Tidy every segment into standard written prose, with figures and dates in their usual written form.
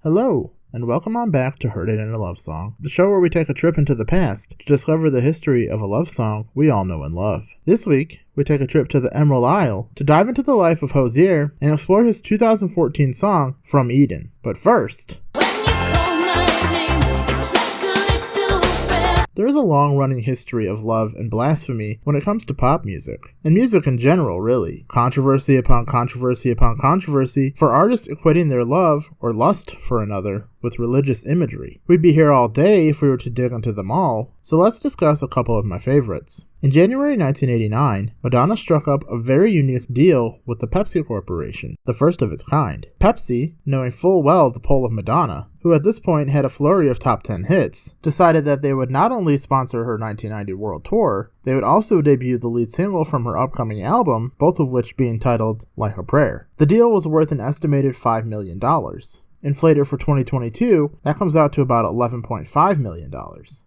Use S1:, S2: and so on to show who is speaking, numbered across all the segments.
S1: Hello, and welcome on back to Heard It in a Love Song, the show where we take a trip into the past to discover the history of a love song we all know and love. This week, we take a trip to the Emerald Isle to dive into the life of Hozier and explore his 2014 song, From Eden. But first, there is a long-running history of love and blasphemy when it comes to pop music, and music in general, really. Controversy upon controversy upon controversy for artists equating their love or lust for another with religious imagery. We'd be here all day if we were to dig into them all, so let's discuss a couple of my favorites. In January 1989, Madonna struck up a very unique deal with the Pepsi Corporation, the first of its kind. Pepsi, knowing full well the pull of Madonna, who at this point had a flurry of top 10 hits, decided that they would not only sponsor her 1990 world tour, they would also debut the lead single from her upcoming album, both of which being titled Like a Prayer. The deal was worth an estimated $5 million. Inflated for 2022, that comes out to about $11.5 million.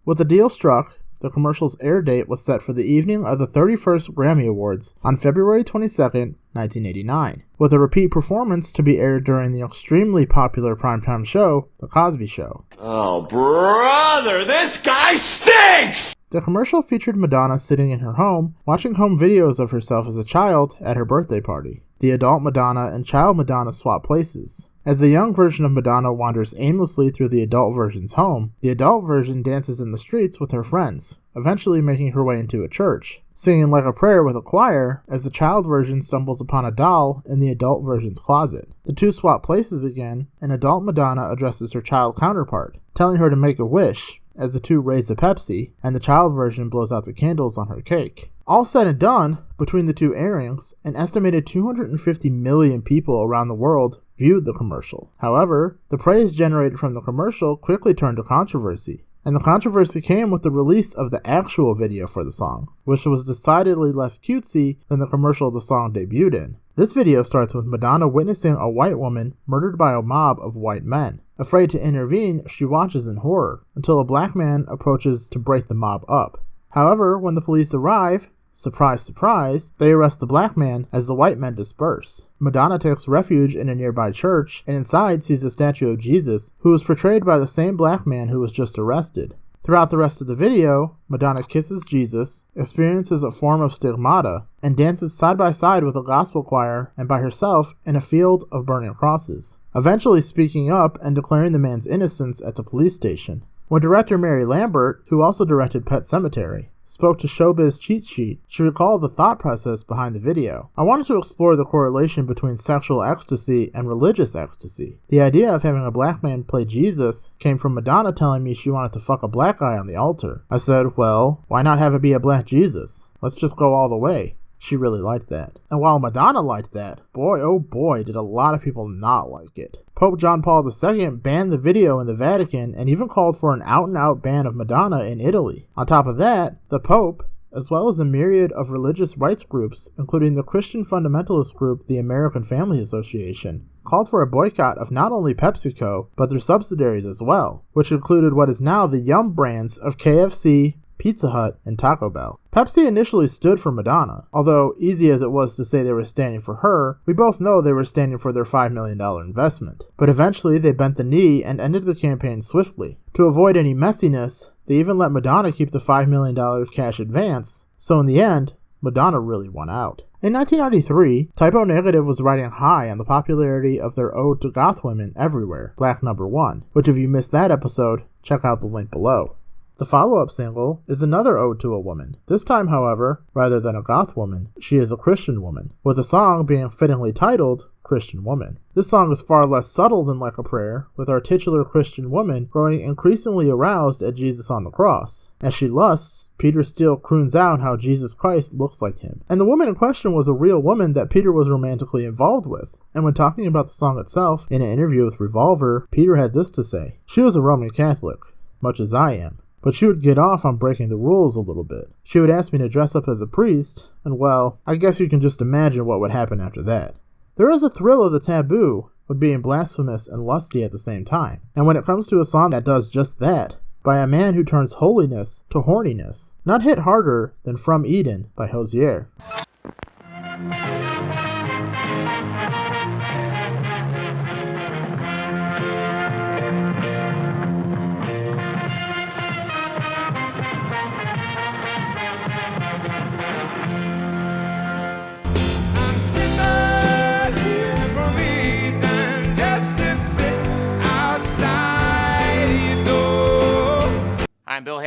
S1: With the deal struck, the commercial's air date was set for the evening of the 31st Grammy Awards on February 22, 1989, with a repeat performance to be aired during the extremely popular primetime show, The Cosby Show.
S2: Oh, brother, this guy stinks!
S1: The commercial featured Madonna sitting in her home, watching home videos of herself as a child at her birthday party. The adult Madonna and child Madonna swap places. As the young version of Madonna wanders aimlessly through the adult version's home, the adult version dances in the streets with her friends, eventually making her way into a church, singing Like a Prayer with a choir as the child version stumbles upon a doll in the adult version's closet. The two swap places again, and adult Madonna addresses her child counterpart, telling her to make a wish, as the two raise a Pepsi, and the child version blows out the candles on her cake. All said and done, between the two airings, an estimated 250 million people around the world viewed the commercial. However, the praise generated from the commercial quickly turned to controversy, and the controversy came with the release of the actual video for the song, which was decidedly less cutesy than the commercial the song debuted in. This video starts with Madonna witnessing a white woman murdered by a mob of white men. Afraid to intervene, she watches in horror, until a black man approaches to break the mob up. However, when the police arrive, surprise, surprise, they arrest the black man as the white men disperse. Madonna takes refuge in a nearby church, and inside sees a statue of Jesus, who was portrayed by the same black man who was just arrested. Throughout the rest of the video, Madonna kisses Jesus, experiences a form of stigmata, and dances side by side with a gospel choir and by herself in a field of burning crosses, eventually speaking up and declaring the man's innocence at the police station. When director Mary Lambert, who also directed Pet Sematary, spoke to Showbiz Cheat Sheet, she recalled the thought process behind the video. I wanted to explore the correlation between sexual ecstasy and religious ecstasy. The idea of having a black man play Jesus came from Madonna telling me she wanted to fuck a black guy on the altar. I said, well, why not have it be a black Jesus? Let's just go all the way. She really liked that. And while Madonna liked that, boy oh boy did a lot of people not like it. Pope John Paul II banned the video in the Vatican and even called for an out-and-out ban of Madonna in Italy. On top of that, the Pope, as well as a myriad of religious rights groups, including the Christian fundamentalist group the American Family Association, called for a boycott of not only PepsiCo, but their subsidiaries as well, which included what is now the Yum brands of KFC, Pizza Hut, and Taco Bell. Pepsi initially stood for Madonna. Although easy as it was to say they were standing for her, we both know they were standing for their $5 million investment. But eventually they bent the knee and ended the campaign swiftly. To avoid any messiness, they even let Madonna keep the $5 million cash advance, so in the end, Madonna really won out. In 1993, Typo Negative was riding high on the popularity of their ode to goth women everywhere, Black Number 1, which if you missed that episode, check out the link below. The follow-up single is another ode to a woman. This time, however, rather than a goth woman, she is a Christian woman, with the song being fittingly titled Christian Woman. This song is far less subtle than Like a Prayer, with our titular Christian woman growing increasingly aroused at Jesus on the cross. As she lusts, Peter Steele croons out how Jesus Christ looks like him. And the woman in question was a real woman that Peter was romantically involved with. And when talking about the song itself, in an interview with Revolver, Peter had this to say: "She was a Roman Catholic, much as I am. But she would get off on breaking the rules a little bit. She would ask me to dress up as a priest, and well, I guess you can just imagine what would happen after that." There is a thrill of the taboo with being blasphemous and lusty at the same time. And when it comes to a song that does just that, by a man who turns holiness to horniness, not hit harder than From Eden by Hozier.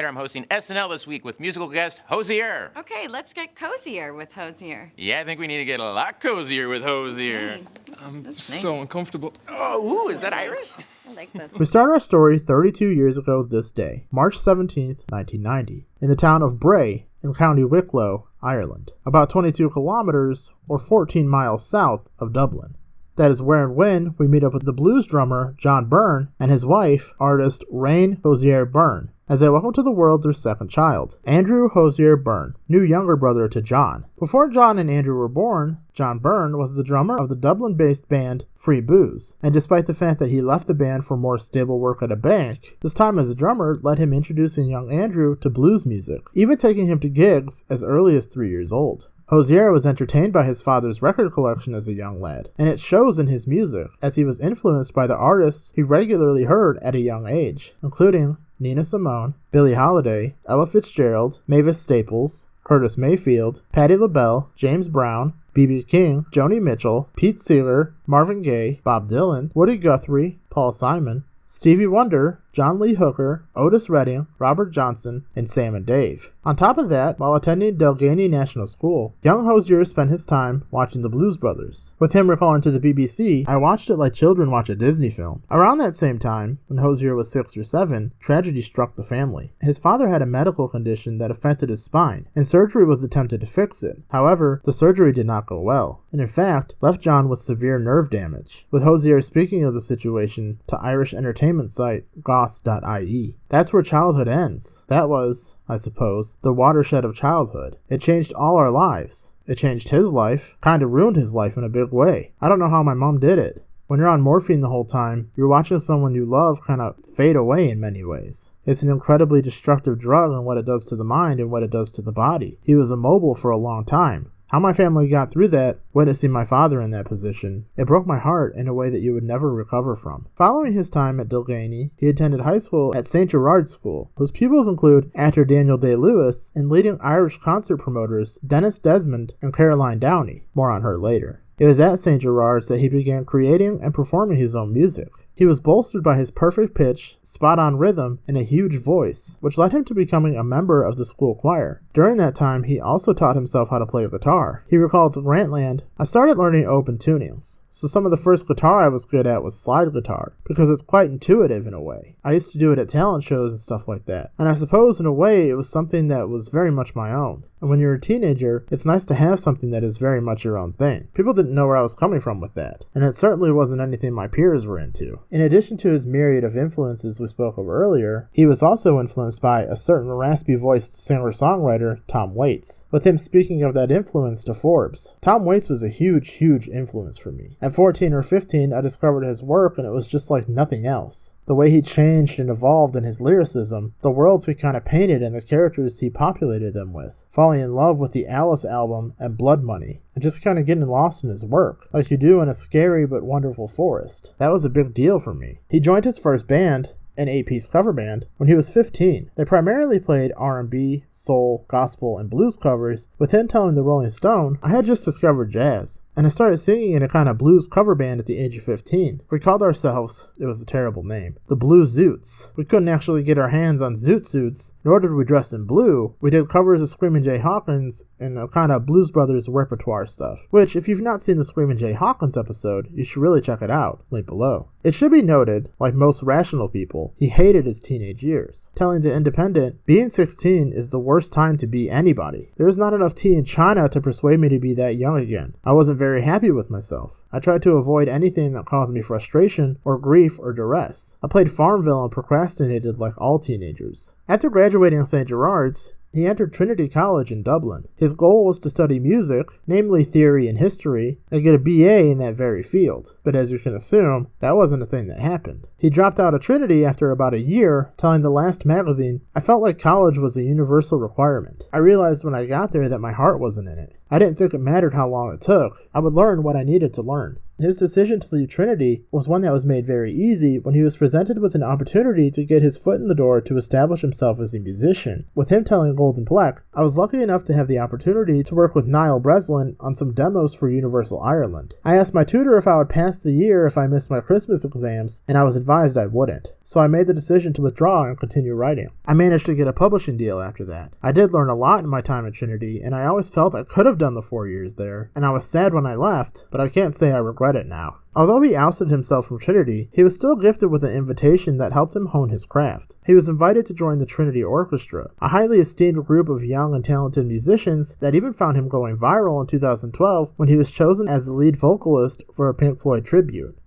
S3: I'm hosting SNL this week with musical guest Hozier.
S4: Okay, let's get cozier with Hozier.
S3: Yeah, I think we need to get a lot cozier with Hozier.
S5: I'm so uncomfortable.
S3: Oh, ooh, is that Irish?
S4: I like this.
S1: We start our story 32 years ago this day, March 17th, 1990, in the town of Bray in County Wicklow, Ireland, about 22 kilometers or 14 miles south of Dublin. That is where and when we meet up with the blues drummer John Byrne and his wife, artist Rain Hozier Byrne, as they welcome to the world their second child, Andrew Hozier Byrne, new younger brother to John. Before John and Andrew were born, John Byrne was the drummer of the Dublin-based band Free Booze, and despite the fact that he left the band for more stable work at a bank, this time as a drummer led him introducing young Andrew to blues music, even taking him to gigs as early as 3 years old. Hozier was entertained by his father's record collection as a young lad, and it shows in his music, as he was influenced by the artists he regularly heard at a young age, including Nina Simone, Billie Holiday, Ella Fitzgerald, Mavis Staples, Curtis Mayfield, Patti LaBelle, James Brown, B.B. King, Joni Mitchell, Pete Seeger, Marvin Gaye, Bob Dylan, Woody Guthrie, Paul Simon, Stevie Wonder, John Lee Hooker, Otis Redding, Robert Johnson, and Sam and Dave. On top of that, while attending Delgany National School, young Hozier spent his time watching the Blues Brothers. With him recalling to the BBC, "I watched it like children watch a Disney film." Around that same time, when Hozier was 6 or 7, tragedy struck the family. His father had a medical condition that affected his spine, and surgery was attempted to fix it. However, the surgery did not go well, and in fact, left John with severe nerve damage, with Hozier speaking of the situation to Irish entertainment site goss.ie. That's where childhood ends. That was, I suppose, the watershed of childhood. It changed all our lives. It changed his life, kinda ruined his life in a big way. I don't know how my mom did it. When you're on morphine the whole time, you're watching someone you love kinda fade away in many ways. It's an incredibly destructive drug in what it does to the mind and what it does to the body. He was immobile for a long time. How my family got through that, witnessing my father in that position, it broke my heart in a way that you would never recover from. Following his time at Delgany, he attended high school at St. Gerard's School, whose pupils include actor Daniel Day-Lewis and leading Irish concert promoters Dennis Desmond and Caroline Downey. More on her later. It was at St. Gerard's that he began creating and performing his own music. He was bolstered by his perfect pitch, spot-on rhythm, and a huge voice, which led him to becoming a member of the school choir. During that time, he also taught himself how to play guitar. He recalled to Grantland, "I started learning open tunings, so some of the first guitar I was good at was slide guitar, because it's quite intuitive in a way. I used to do it at talent shows and stuff like that, and I suppose in a way it was something that was very much my own. And when you're a teenager, it's nice to have something that is very much your own thing." People didn't know where I was coming from with that, and it certainly wasn't anything my peers were into. In addition to his myriad of influences we spoke of earlier, he was also influenced by a certain raspy-voiced singer-songwriter, Tom Waits, with him speaking of that influence to Forbes. Tom Waits was a huge influence for me. At 14 or 15, I discovered his work and it was just like nothing else. The way he changed and evolved in his lyricism, the worlds he kind of painted and the characters he populated them with, falling in love with the Alice album and Blood Money, and just kind of getting lost in his work, like you do in a scary but wonderful forest. That was a big deal for me. He joined his first band, an 8-piece cover band, when he was 15. They primarily played R&B, soul, gospel, and blues covers, with him telling the Rolling Stone, "I had just discovered jazz, and I started singing in a kind of blues cover band at the age of 15. We called ourselves," it was a terrible name, "the Blue Zoots. We couldn't actually get our hands on zoot suits, nor did we dress in blue. We did covers of Screamin' Jay Hawkins and a kind of Blues Brothers repertoire stuff," which, if you've not seen the Screamin' Jay Hawkins episode, you should really check it out, link below. It should be noted, like most rational people, he hated his teenage years, telling The Independent, "Being 16 is the worst time to be anybody. There is not enough tea in China to persuade me to be that young again. I wasn't very happy with myself. I tried to avoid anything that caused me frustration or grief or duress. I played Farmville and procrastinated like all teenagers." After graduating St. Gerard's, he entered Trinity College in Dublin. His goal was to study music, namely theory and history, and get a BA in that very field. But as you can assume, that wasn't a thing that happened. He dropped out of Trinity after about a year, telling The Last magazine, "I felt like college was a universal requirement. I realized when I got there that my heart wasn't in it. I didn't think it mattered how long it took. I would learn what I needed to learn." His decision to leave Trinity was one that was made very easy when he was presented with an opportunity to get his foot in the door to establish himself as a musician. With him telling Golden Black, I was lucky enough to have the opportunity to work with Niall Breslin on some demos for Universal Ireland. I asked my tutor if I would pass the year if I missed my Christmas exams, and I was advised I wouldn't. So I made the decision to withdraw and continue writing. I managed to get a publishing deal after that. I did learn a lot in my time at Trinity, and I always felt I could have done the 4 years there, and I was sad when I left, but I can't say I regret it now. Although he ousted himself from Trinity, he was still gifted with an invitation that helped him hone his craft. He was invited to join the Trinity Orchestra, a highly esteemed group of young and talented musicians that even found him going viral in 2012 when he was chosen as the lead vocalist for a Pink Floyd tribute.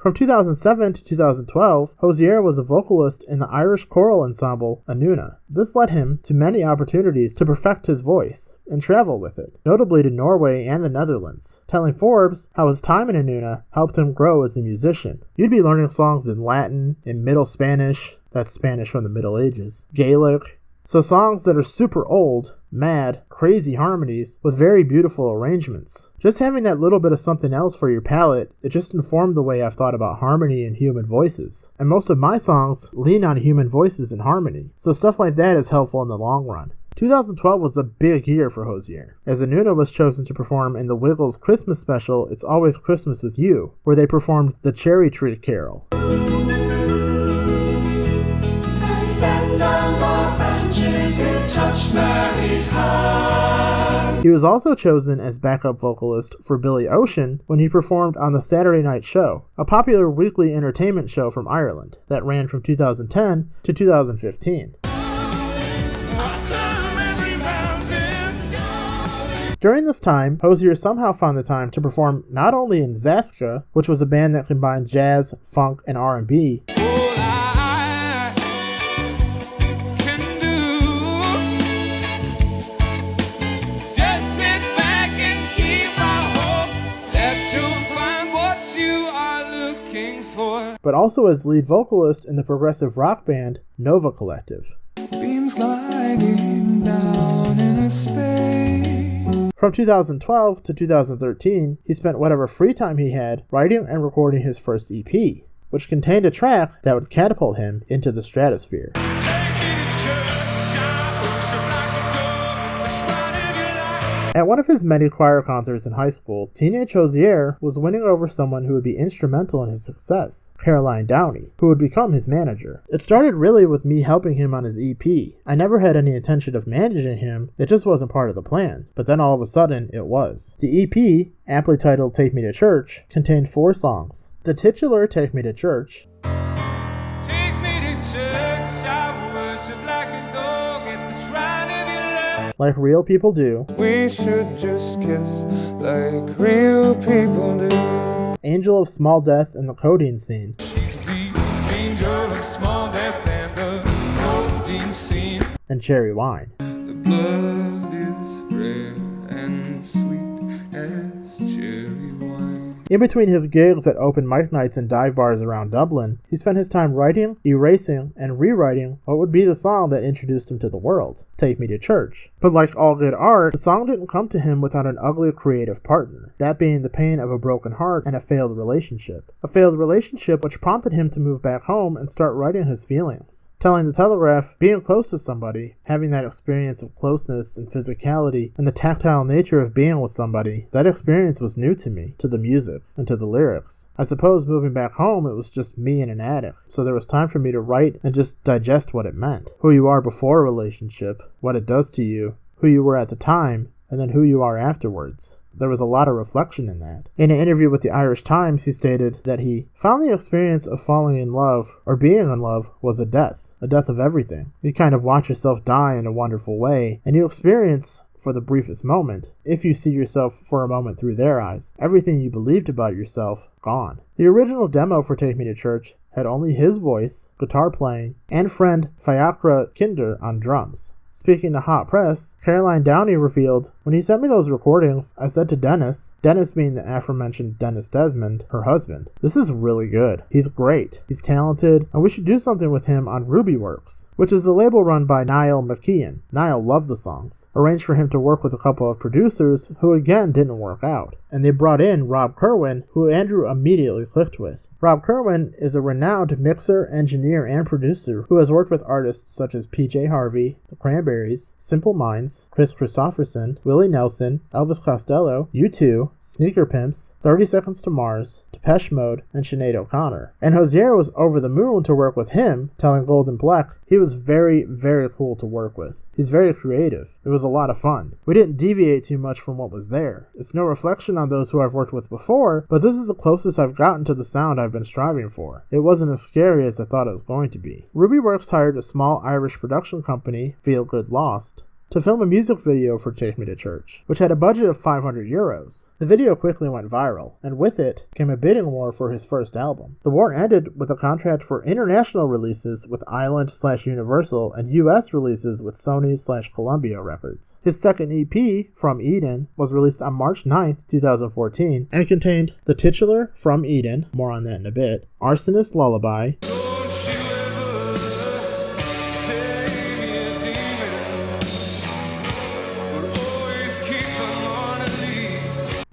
S1: From 2007 to 2012, Hozier was a vocalist in the Irish choral ensemble Anuna. This led him to many opportunities to perfect his voice and travel with it, notably to Norway and the Netherlands, telling Forbes how his time in Anuna helped him grow as a musician. You'd be learning songs in Latin, in Middle Spanish, that's Spanish from the Middle Ages, Gaelic, so songs that are super old, mad, crazy harmonies with very beautiful arrangements. Just having that little bit of something else for your palate, it just informed the way I've thought about harmony and human voices. And most of my songs lean on human voices and harmony, so stuff like that is helpful in the long run. 2012 was a big year for Hozier, as Anuna was chosen to perform in the Wiggles Christmas special It's Always Christmas With You, where they performed the Cherry Tree Carol. He was also chosen as backup vocalist for Billy Ocean when he performed on the Saturday Night Show, a popular weekly entertainment show from Ireland that ran from 2010 to 2015. During this time, Hozier somehow found the time to perform not only in Zaska, which was a band that combined jazz, funk, and R&B, but also as lead vocalist in the progressive rock band Nova Collective. Beams gliding down in a space. From 2012 to 2013, he spent whatever free time he had writing and recording his first EP, which contained a track that would catapult him into the stratosphere. At one of his many choir concerts in high school, teenage Hozier was winning over someone who would be instrumental in his success, Caroline Downey, who would become his manager. It started really with me helping him on his EP. I never had any intention of managing him, it just wasn't part of the plan, but then all of a sudden it was. The EP, aptly titled Take Me to Church, contained 4 songs. The titular Take Me to Church, like real people do. We should just kiss like real people do. Angel of Small Death and the Codeine Scene. She's the angel of small death and the codeine scene. And Cherry Wine. The blood is red and sweet as cherry wine. In between his gigs at open mic nights and dive bars around Dublin, he spent his time writing, erasing, and rewriting what would be the song that introduced him to the world, Take Me to Church. But like all good art, the song didn't come to him without an ugly creative partner, that being the pain of a broken heart and a failed relationship. A failed relationship which prompted him to move back home and start writing his feelings. Telling the Telegraph, being close to somebody, having that experience of closeness and physicality, and the tactile nature of being with somebody, that experience was new to me, to the music, and to the lyrics. I suppose moving back home, it was just me in an attic, so there was time for me to write and just digest what it meant. Who you are before a relationship, what it does to you, who you were at the time, and then who you are afterwards. There was a lot of reflection in that. In an interview with the Irish Times, he stated that he found the experience of falling in love, or being in love, was a death of everything. You kind of watch yourself die in a wonderful way, and you experience, for the briefest moment, if you see yourself for a moment through their eyes, everything you believed about yourself, gone. The original demo for Take Me to Church had only his voice, guitar playing, and friend Fiacra Kinder on drums. Speaking to Hot Press, Caroline Downey revealed, "When he sent me those recordings, I said to Dennis," Dennis being the aforementioned Dennis Desmond, her husband, "This is really good. He's great. He's talented, and we should do something with him on Rubyworks," which is the label run by Niall McKeon. Niall loved the songs, arranged for him to work with a couple of producers who again didn't work out, and they brought in Rob Kerwin, who Andrew immediately clicked with. Rob Kerwin is a renowned mixer, engineer, and producer who has worked with artists such as PJ Harvey, The Cranberries, Simple Minds, Chris Christopherson, Willie Nelson, Elvis Costello, U2, Sneaker Pimps, 30 Seconds to Mars, Depeche Mode, and Sinead O'Connor. And Hozier was over the moon to work with him, telling Golden Black he was very, very cool to work with. He's very creative. It was a lot of fun. We didn't deviate too much from what was there. It's no reflection on those who I've worked with before, but this is the closest I've gotten to the sound I've been striving for. It wasn't as scary as I thought it was going to be. Rubyworks hired a small Irish production company, Feel Good Lost, to film a music video for Take Me to Church, which had a budget of €500. The video quickly went viral, and with it came a bidding war for his first album. The war ended with a contract for international releases with Island/Universal and US releases with Sony/Columbia Records. His second EP, From Eden, was released on March 9th, 2014, and contained the titular From Eden, more on that in a bit, Arsonist Lullaby,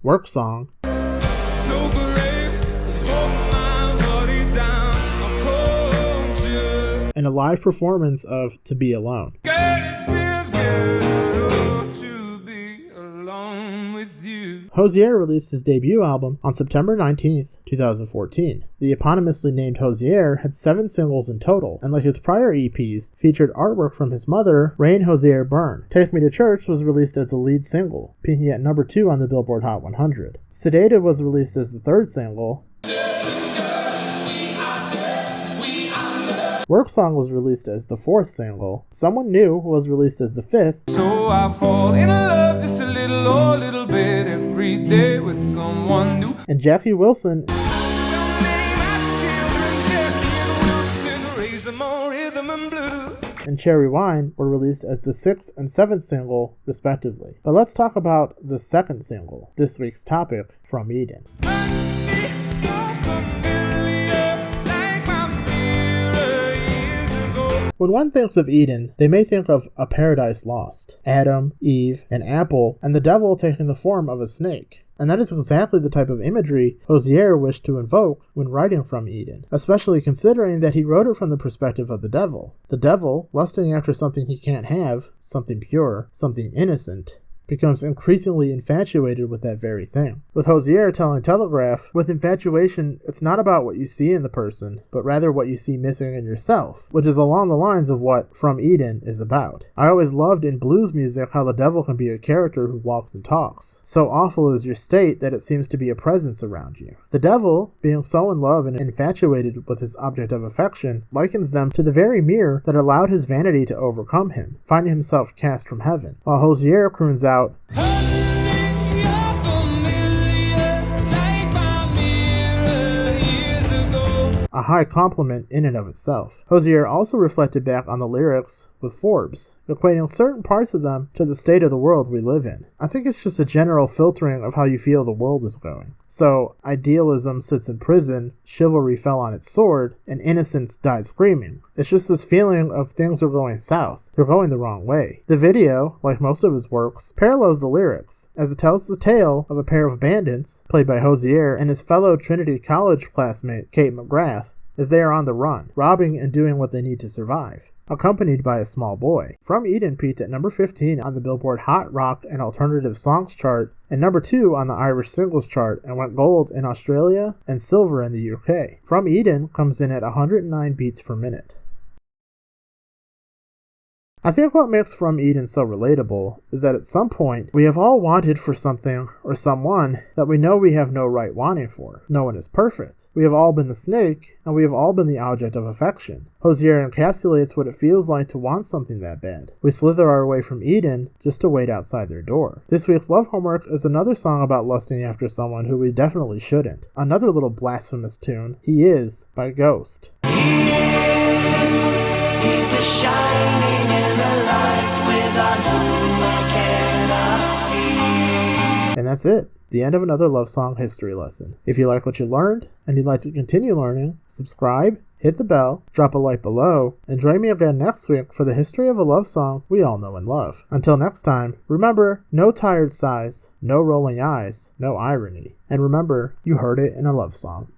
S1: Work Song, and a live performance of To Be Alone. Hozier released his debut album on September 19th, 2014. The eponymously named Hozier had 7 singles in total, and like his prior EPs, featured artwork from his mother, Rain Hozier Byrne. Take Me to Church was released as the lead single, peaking at number 2 on the Billboard Hot 100. Sedated was released as the third single. Work Song was released as the 4th single. Someone New was released as the 5th.
S6: So I fall in love just a little, oh, little bit every day with someone new.
S1: And Jackie Wilson and Cherry Wine were released as the 6th and 7th single, respectively. But let's talk about the second single, this week's topic, From Eden. When one thinks of Eden, they may think of a paradise lost, Adam, Eve, an apple, and the devil taking the form of a snake. And that is exactly the type of imagery Hozier wished to invoke when writing From Eden, especially considering that he wrote it from the perspective of the devil. The devil, lusting after something he can't have, something pure, something innocent, becomes increasingly infatuated with that very thing. With Hozier telling Telegraph, with infatuation, it's not about what you see in the person, but rather what you see missing in yourself, which is along the lines of what From Eden is about. I always loved in blues music how the devil can be a character who walks and talks. So awful is your state that it seems to be a presence around you. The devil, being so in love and infatuated with his object of affection, likens them to the very mirror that allowed his vanity to overcome him, finding himself cast from heaven, while Hozier croons out, a high compliment in and of itself. Hozier also reflected back on the lyrics with Forbes, equating certain parts of them to the state of the world we live in. I think it's just a general filtering of how you feel the world is going. So, idealism sits in prison, chivalry fell on its sword, and innocence died screaming. It's just this feeling of things are going south. They're going the wrong way. The video, like most of his works, parallels the lyrics, as it tells the tale of a pair of bandits, played by Hozier, and his fellow Trinity College classmate, Kate McGrath, as they are on the run, robbing and doing what they need to survive, accompanied by a small boy. From Eden peaked at number 15 on the Billboard Hot Rock and Alternative Songs chart, and number 2 on the Irish Singles chart, and went gold in Australia and silver in the UK. From Eden comes in at 109 beats per minute. I think what makes From Eden so relatable is that at some point, we have all wanted for something or someone that we know we have no right wanting for. No one is perfect. We have all been the snake, and we have all been the object of affection. Hozier encapsulates what it feels like to want something that bad. We slither our way from Eden just to wait outside their door. This week's Love Homework is another song about lusting after someone who we definitely shouldn't. Another little blasphemous tune, He Is, by Ghost.
S7: He's the shining in the light with
S1: that's it. The end of another love song history lesson. If you like what you learned, and you'd like to continue learning, subscribe, hit the bell, drop a like below, and join me again next week for the history of a love song we all know and love. Until next time, remember, no tired sighs, no rolling eyes, no irony. And remember, you heard it in a love song.